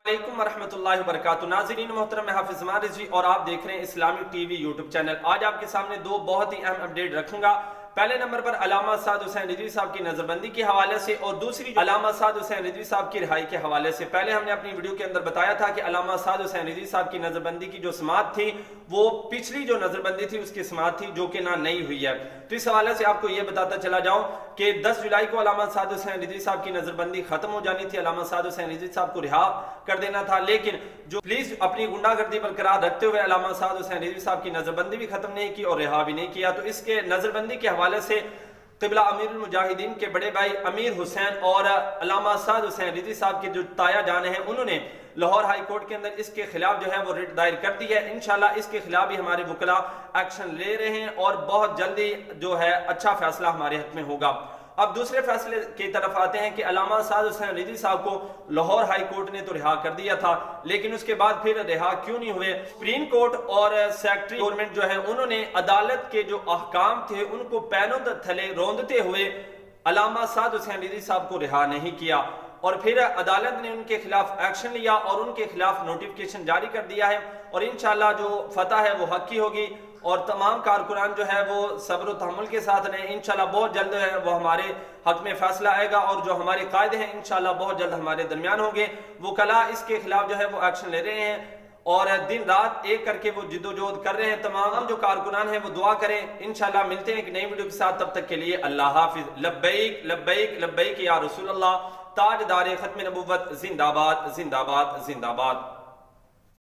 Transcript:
वालेकुम वरहमतुल्लाहि वबरकातुहू। नाज़रीन मोहतरम, मैं हाफिज ज़मान रिज़वी और आप देख रहे हैं इस्लामी टीवी यूट्यूब चैनल। आज आपके सामने दो बहुत ही अहम अपडेट रखूंगा। पहले नंबर पर अल्लामा साद हुसैन रिज़वी साहब की नजरबंदी के हवाले से और दूसरी अल्लामा साद हुसैन रिज़वी साहब की रिहाई के हवाले से। पहले हमने अपनी वीडियो के अंदर बताया था कि अल्लामा साद हुसैन रिज़वी साहब की नजरबंदी की जो समाअत थी वो पिछली जो नजरबंदी थी उसकी समाअत थी जो कि ना नई हुई है। तो इस हवाले से आपको ये बताता चला जाऊं कि 10 जुलाई को अल्लामा साद हुसैन रिज़वी साहब की नजरबंदी खत्म हो जानी थी। अल्लामा साद हुसैन रिज़वी साहब को रिहा कर देना था, लेकिन जो प्लीज अपनी गुंडागर्दी बरकरार रखते हुए अल्लामा साद हुसैन रिज़वी साहब की नजरबंदी भी खत्म नहीं की और रिहा भी नहीं किया। तो इसके नजरबंदी के हवाले से क़िबला अमीरुल मुजाहिदीन के बड़े भाई अमीर हुसैन और अल्लामा साद हुसैन रिज़वी साहब के जो ताया जान हैं उन्होंने लाहौर हाई कोर्ट के अंदर इसके खिलाफ जो है वो रिट दायर कर दी है। इंशाल्लाह इसके खिलाफ भी हमारे वकला एक्शन ले रहे हैं और बहुत जल्दी जो है अच्छा फैसला हमारे हक में होगा। अब दूसरे फैसले की तरफ आते हैं कि अल्लामा साद हुसैन रिज़वी साहब को लाहौर हाई कोर्ट ने तो रिहा कर दिया था, लेकिन उसके बाद फिर रिहा क्यों नहीं हुए? सुप्रीम कोर्ट और सेक्रेटरी गवर्नमेंट जो है उन्होंने अदालत के जो अहकाम थे उनको पैरों थले रौंदते हुए अल्लामा साद हुसैन रिज़वी साहब को रिहा नहीं किया और फिर अदालत ने उनके खिलाफ एक्शन लिया और उनके खिलाफ नोटिफिकेशन जारी कर दिया है और इंशाल्लाह जो फतह है वो हक की होगी और तमाम कारकुनान जो है वो सब्र और तहम्मुल के साथ रहें। इंशाल्लाह बहुत जल्द है वो हमारे हक में फैसला आएगा और जो हमारे कायदे हैं इंशाल्लाह बहुत जल्द हमारे दरमियान होंगे। वो कला इसके खिलाफ जो है वो एक्शन ले रहे हैं और दिन रात एक करके वो जिद्दोजहद कर रहे हैं। तमाम जो कारकुनान हैं वो दुआ करें। इंशाल्लाह मिलते हैं एक नई वीडियो के साथ, तब तक के लिए अल्लाह हाफिज। लब्बैक लब्बैक लब्बैक या रसूल अल्लाह। ताजदार खत्म नबुव्वत जिंदाबाद जिंदाबाद जिंदाबाद।